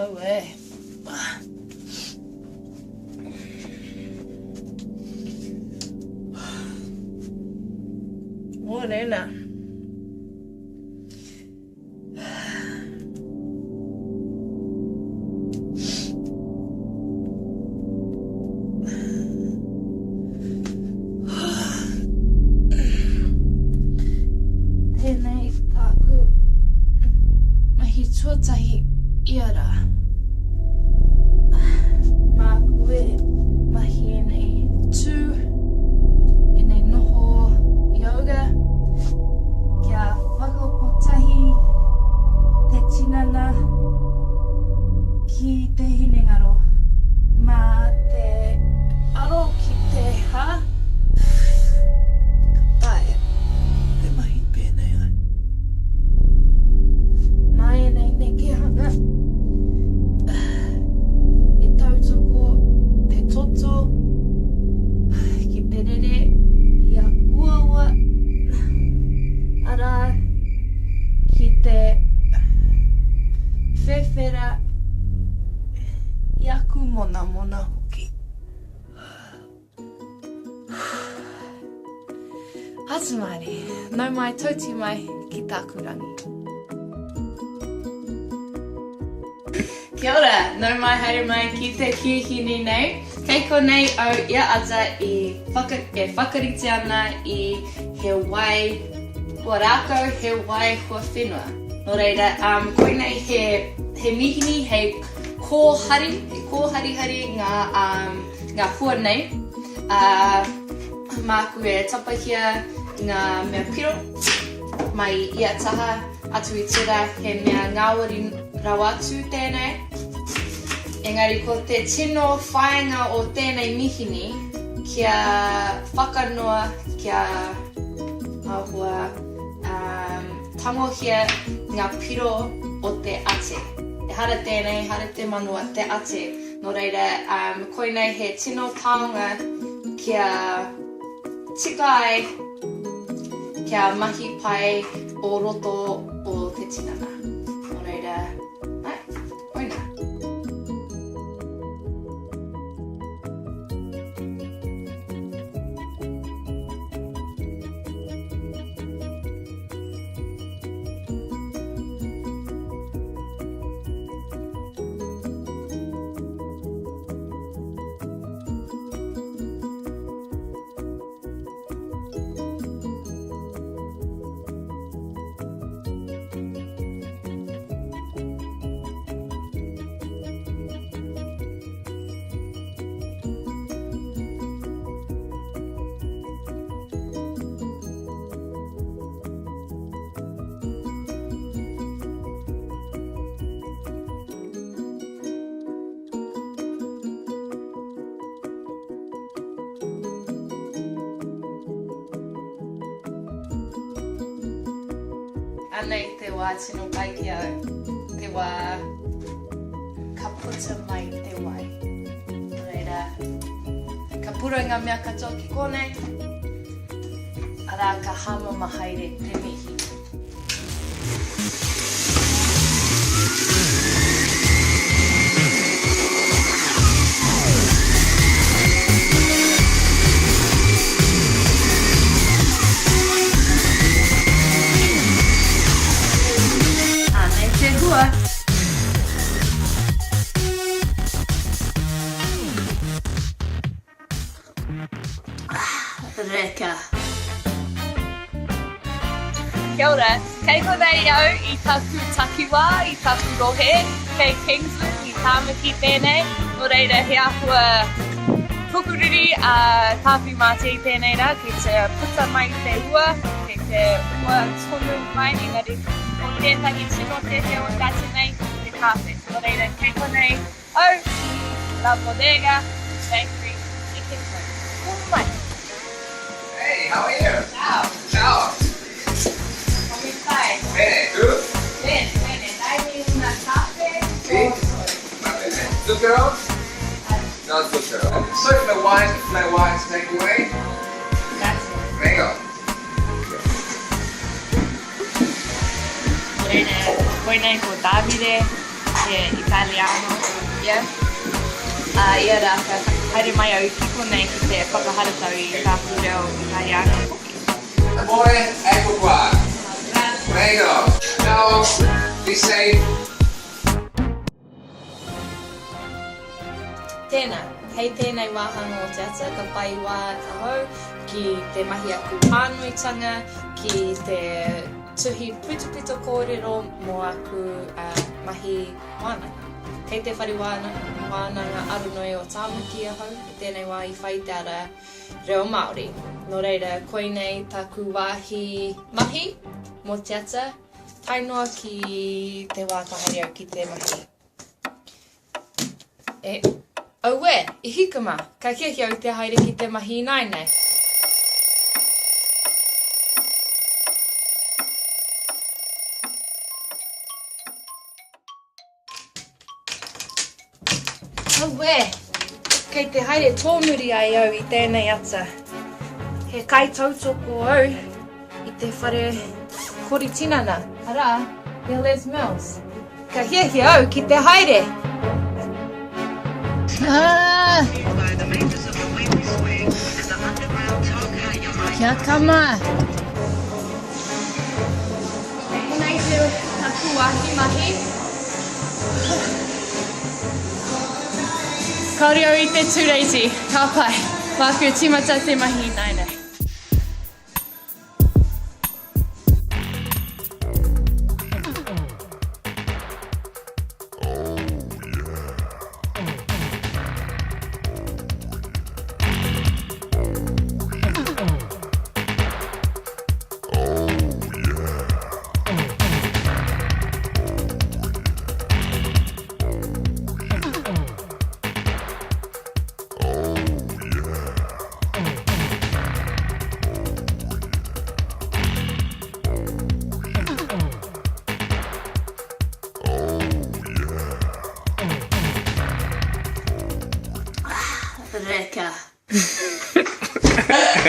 Oh, eh. Morena. Ānei tāku mahi tuatahi iara. Mā koe mahi nei tū, nei noho yoga, kia whakapotahi te tinana ki te hinengaro, mā te aro ki te ha. Tae, te mahi pēnei ai. Nā nei ke hanga, e tautoko te toto, ki te rere, ia kuawa, ara ki te whewhera, ia ku mona mona hoki. Hatumari, nau mai tauti mai ki tāku rangi. Kia ora, nau mai haere mai ki te kiuhini nei. Kei Kōnae au ia ata e whakarite ana I he wai hua rākau, he wai hua whenua. Nō reira, koinei he mihini, he kōhari ngā hua nei. Māku e tapahia ngā mea piro mai ia taha atu I tira he mea ngāwari rawatu tēnei. Engari, ko te tino whaenga o tēnei mihini kia whakanoa, kia ahua tangohia ngā piro o te ate. E hara tēnei, hara te manua te ate. Nō reira, koinei he tino taonga kia tika ai, kia mahi pai o roto o te tinana. Nō reira, koina. Ānei te wā tino pai ki au, te wā ka puta mai te wai. Reira, ka pura ngā mea katoa ki Kōnae, arā ka hama mahaere te mihi. Reka. Kia ora, kei Kōnae au I taku takiwā, I taku rohe, kei Kingswood, I tāmaki tēnei. Nō reira, he ahua pukuriri tāwhi mātei tēnei rā, kei te puta mai te ua, kei te ua tonu mai, engari o tētahi tino te heo tātenei, te kāwhi. Nō reira, kei Kōnae au I La Bodega Bakery, I Kingswood. Mai. Hey, how are you? Ciao. Ciao. Come stai? Bene, tu? Bene, bene. Dai una caffè. Sì? Va bene. Zucchero? No zucchero. So flat white takeaway? Grazie. Prego. Bene, Kōnae ko Davide, Italiano. Yeah. Ia rā, ka haere mai au ki Kōnae ki te whakaharatau I tāku reo Italiano. Amore, ecco qua. Prego. Ciao. Be safe. Tēnā, hei tēnei wāhanga o te ata, ka pai wā ka hau ki te mahi aku pānuitanga, ki te tuhi putuputo kōrero mō aku mahi wānanga. Kei te whare wānanga arunoi o tāmaki a hau, I tēnei wā I whai te ara reo Māori. Nō reira, koinei taku wāhi mahi mō te ata, tainoa ki te wā tahaere au ki te mahi. Aue, I hikama, ka kehi au te haere ki te mahi Ānei. Aue, kei te haere tōmuri ai au I tēnei ata. He kai tautoko au I te whare koritinana. Ara, he les mills. Ka kehi au ki te haere. Kia kama. Kōnae te aku wāhi mahi. Kaore au I te tūreiti, ka pai. Wāku tīmata te mahi Ānei. Reka.